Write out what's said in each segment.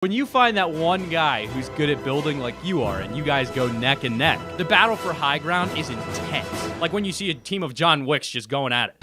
When you find that one guy who's good at building like you are, and you guys go neck and neck, the battle for high ground is intense. Like when you see a team of John Wicks just going at it.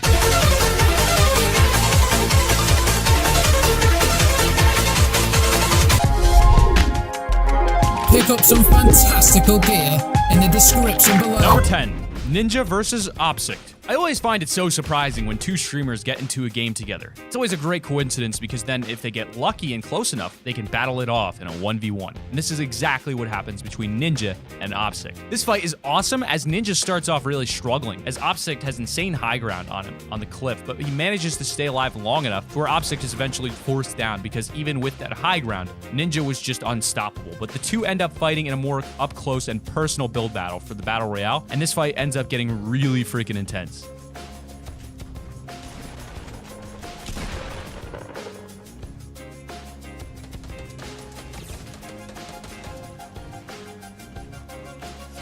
Pick up some fantastical gear in the description below. Number 10. Ninja versus Opsict. I always find it so surprising when two streamers get into a game together. It's always a great coincidence because then if they get lucky and close enough, they can battle it off in a 1v1. And this is exactly what happens between Ninja and Opsict. This fight is awesome as Ninja starts off really struggling, as Opsict has insane high ground on him on the cliff, but he manages to stay alive long enough to where Opsict is eventually forced down because even with that high ground, Ninja was just unstoppable. But the two end up fighting in a more up close and personal build battle for the Battle Royale, and this fight ends up getting really freaking intense.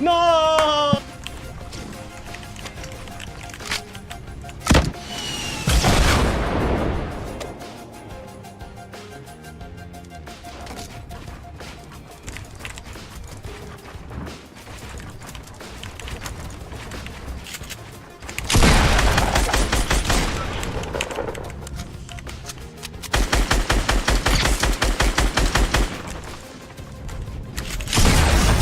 No!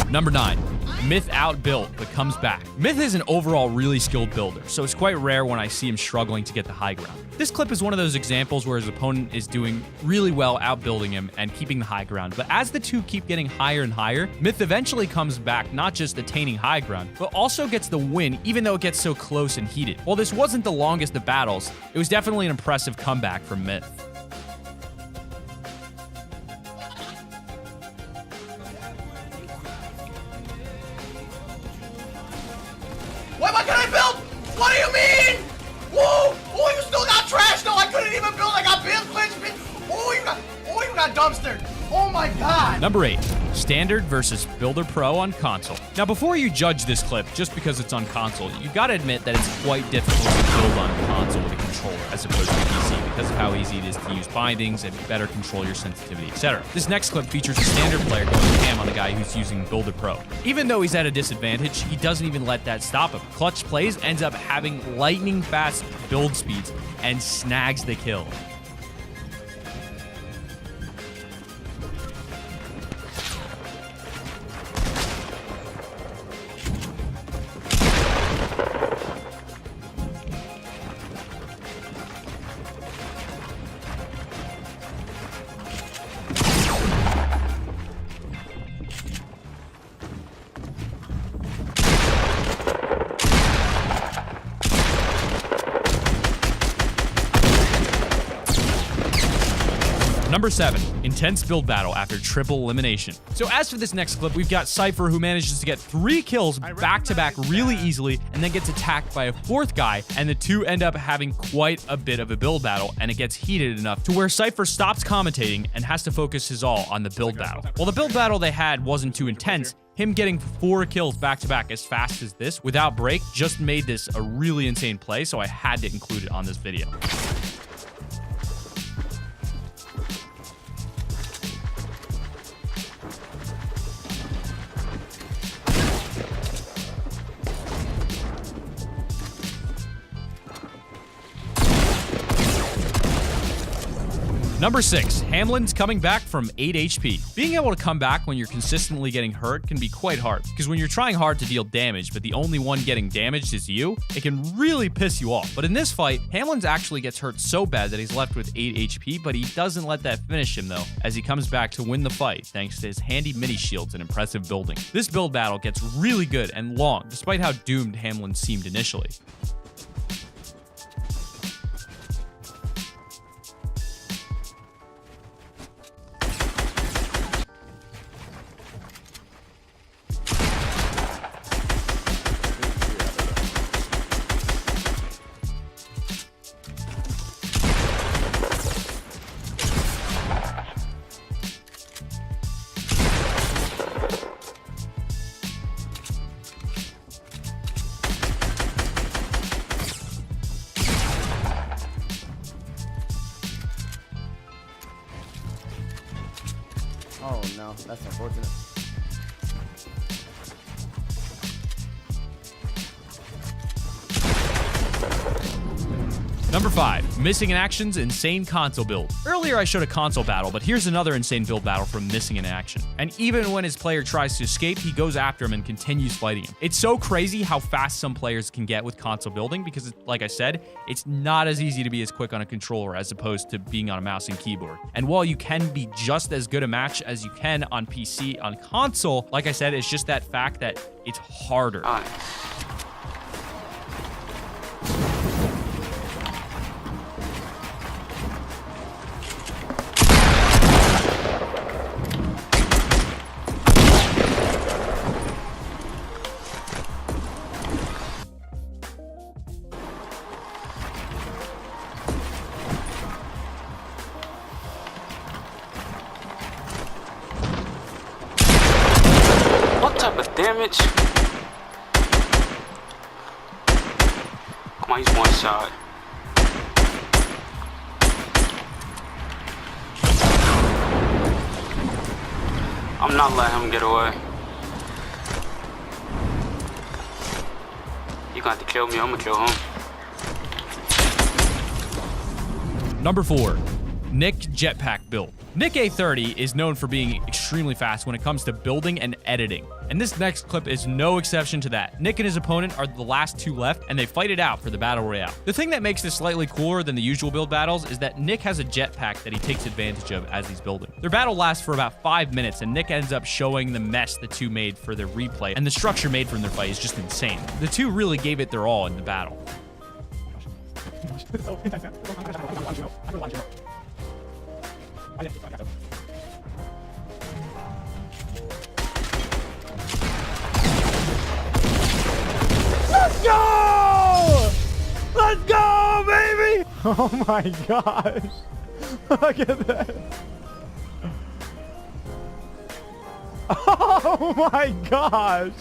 Number 9. Myth outbuilt, but comes back. Myth is an overall really skilled builder, so it's quite rare when I see him struggling to get the high ground. This clip is one of those examples where his opponent is doing really well outbuilding him and keeping the high ground, but as the two keep getting higher and higher, Myth eventually comes back, not just attaining high ground, but also gets the win even though it gets so close and heated. While this wasn't the longest of battles, it was definitely an impressive comeback from Myth. What can I build? What do you mean? Whoa! Oh, you still got trash? No, I couldn't even build. I got build glitch. Oh, you got dumpstered. Oh my god. Number 8. Standard versus Builder Pro on console. Now, before you judge this clip just because it's on console, you gotta admit that it's quite difficult to build on console with a controller as opposed to PC because of how easy it is to use bindings and better control your sensitivity, etc. This next clip features a standard player going ham on the guy who's using Builder Pro. Even though he's at a disadvantage, he doesn't even let that stop him. Clutch Plays ends up having lightning fast build speeds and snags the kill. Number 7. Intense build battle after triple elimination. So as for this next clip, we've got Cypher who manages to get 3 kills back-to-back really easily and then gets attacked by a 4th guy, and the two end up having quite a bit of a build battle, and it gets heated enough to where Cypher stops commentating and has to focus his all on the build battle. While the build battle they had wasn't too intense, him getting 4 kills back-to-back as fast as this without break just made this a really insane play, so I had to include it on this video. Number 6. Hamlin's coming back from 8 HP. Being able to come back when you're consistently getting hurt can be quite hard, because when you're trying hard to deal damage, but the only one getting damaged is you, it can really piss you off. But in this fight, Hamlin's actually gets hurt so bad that he's left with 8 HP, but he doesn't let that finish him though, as he comes back to win the fight thanks to his handy mini shields and impressive building. This build battle gets really good and long, despite how doomed Hamlin seemed initially. Oh no, that's unfortunate. Number 5, Missing in Action's insane console build. Earlier I showed a console battle, but here's another insane build battle from Missing in Action. And even when his player tries to escape, he goes after him and continues fighting him. It's so crazy how fast some players can get with console building because, like I said, it's not as easy to be as quick on a controller as opposed to being on a mouse and keyboard. And while you can be just as good a match as you can on PC, on console, like I said, it's just that fact that it's harder. What type of damage? Come on, he's one shot. I'm not letting him get away. You got to kill me, I'm gonna kill him. Number 4, Nick Jetpack build. Nick A30 is known for being extremely fast when it comes to building and editing. And this next clip is no exception to that. Nick and his opponent are the last two left, and they fight it out for the Battle Royale. The thing that makes this slightly cooler than the usual build battles is that Nick has a jetpack that he takes advantage of as he's building. Their battle lasts for about 5 minutes, and Nick ends up showing the mess the two made for their replay, and the structure made from their fight is just insane. The two really gave it their all in the battle. Let's go! Let's go, baby! Oh my gosh. Look at that. Oh my gosh.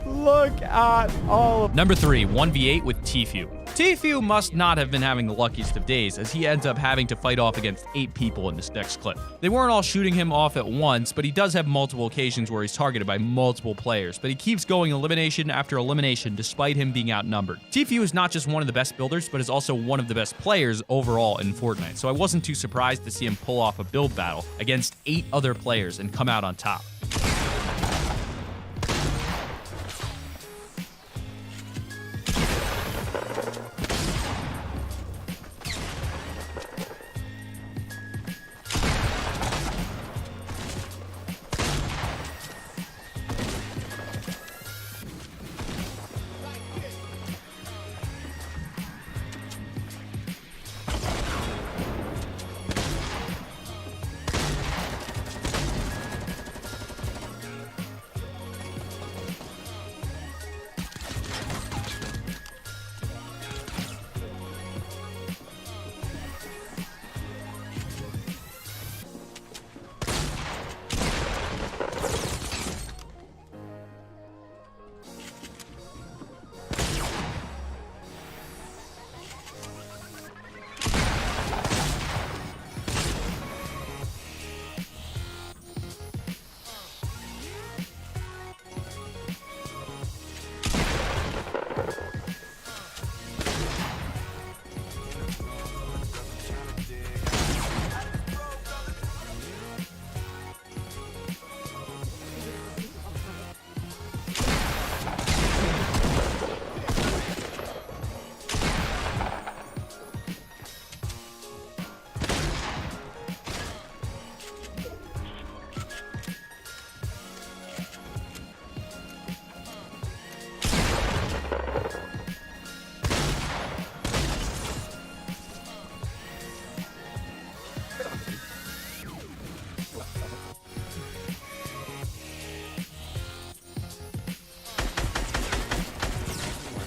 Look at all of... Number 3, 1v8 with Tfue. Tfue must not have been having the luckiest of days, as he ends up having to fight off against 8 people in this next clip. They weren't all shooting him off at once, but he does have multiple occasions where he's targeted by multiple players, but he keeps going elimination after elimination despite him being outnumbered. Tfue is not just one of the best builders, but is also one of the best players overall in Fortnite, so I wasn't too surprised to see him pull off a build battle against 8 other players and come out on top.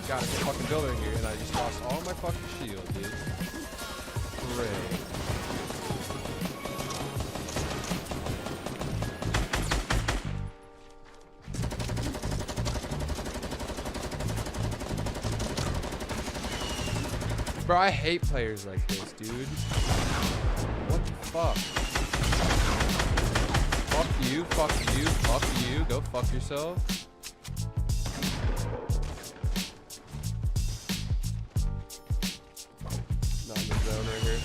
God, it's a fucking builder here, and I just lost all my fucking shield, dude. Great. Bro, I hate players like this, dude. What the fuck? you, fuck you, fuck you. Go fuck yourself. Not in the zone right here.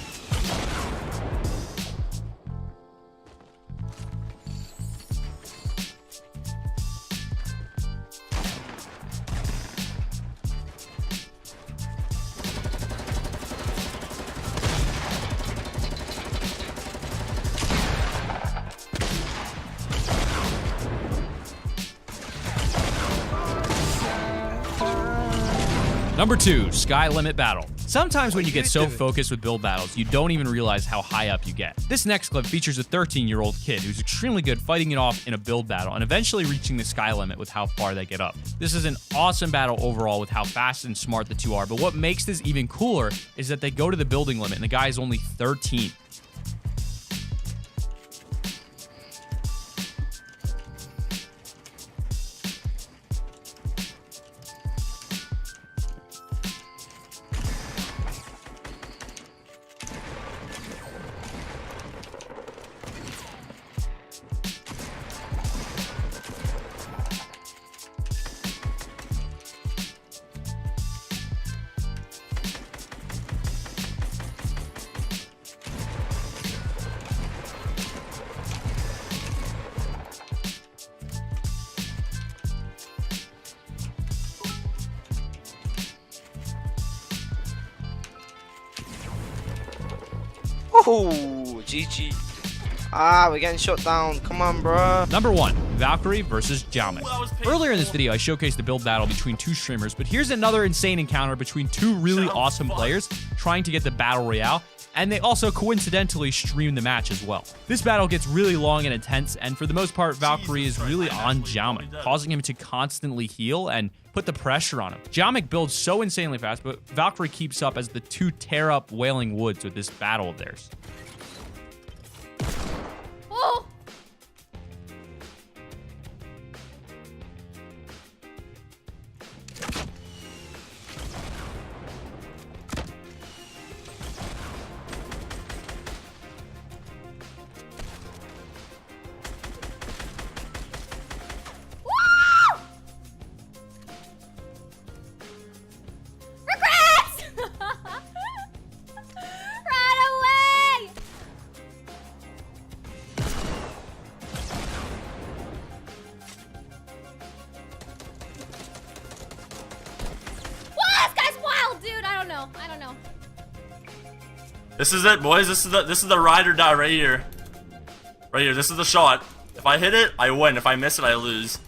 Number 2, Sky Limit Battle. Sometimes when you get so focused with build battles, you don't even realize how high up you get. This next clip features a 13-year-old kid who's extremely good fighting it off in a build battle and eventually reaching the sky limit with how far they get up. This is an awesome battle overall with how fast and smart the two are, but what makes this even cooler is that they go to the building limit and the guy is only 13. Oh, GG. Ah, we're getting shut down. Come on, bro. Number 1, Valkyrie versus Jamek. Earlier in this video, I showcased the build battle between two streamers, but here's another insane encounter between two really awesome players trying to get the Battle Royale, and they also coincidentally stream the match as well. This battle gets really long and intense, and for the most part, Valkyrie is really on Jamek, causing him to constantly heal and put the pressure on him. Jamek builds so insanely fast, but Valkyrie keeps up as the two tear up Wailing Woods with this battle of theirs. Oh! I don't know. This is it, boys. This is the ride or die right here. Right here. This is the shot. If I hit it, I win. If I miss it, I lose.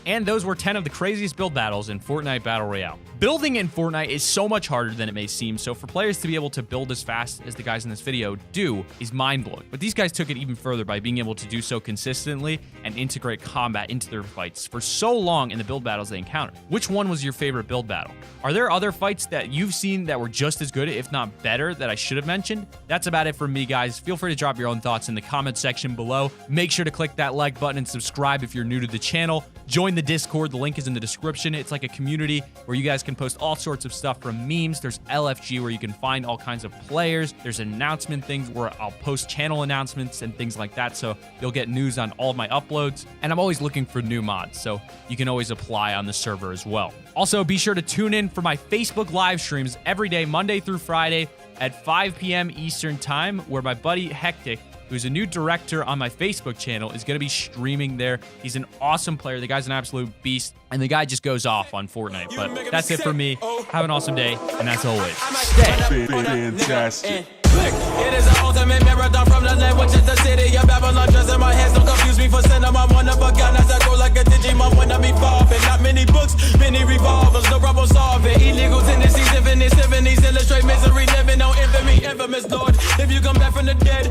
And those were 10 of the craziest build battles in Fortnite Battle Royale. Building in Fortnite is so much harder than it may seem, so for players to be able to build as fast as the guys in this video do is mind-blowing. But these guys took it even further by being able to do so consistently and integrate combat into their fights for so long in the build battles they encountered. Which one was your favorite build battle? Are there other fights that you've seen that were just as good, if not better, that I should have mentioned? That's about it from me, guys. Feel free to drop your own thoughts in the comment section below. Make sure to click that like button and subscribe if you're new to the channel. Join the Discord. The link is in the description. It's like a community where you guys can post all sorts of stuff from memes. There's LFG where you can find all kinds of players. There's announcement things where I'll post channel announcements and things like that, so you'll get news on all of my uploads. And I'm always looking for new mods, so you can always apply on the server as well. Also, be sure to tune in for my Facebook live streams every day, Monday through Friday at 5 p.m. Eastern Time, where my buddy Hectic, who's a new director on my Facebook channel, is going to be streaming there. He's an awesome player. The guy's an absolute beast, and the guy just goes off on Fortnite. But that's it for me. Have an awesome day, and as always, stay fantastic. It is an ultimate marathon from the land, which is the city of Babylon. Just in my hands, don't confuse me for cinema. I'm one of a gun as I go like a Digimon when I'm evolving. Not many books, many revolvers, no problem solving. Illegal tendencies, infinite symphonies, illustrate misery, living on infamy, infamous Lord. If you come back from the dead,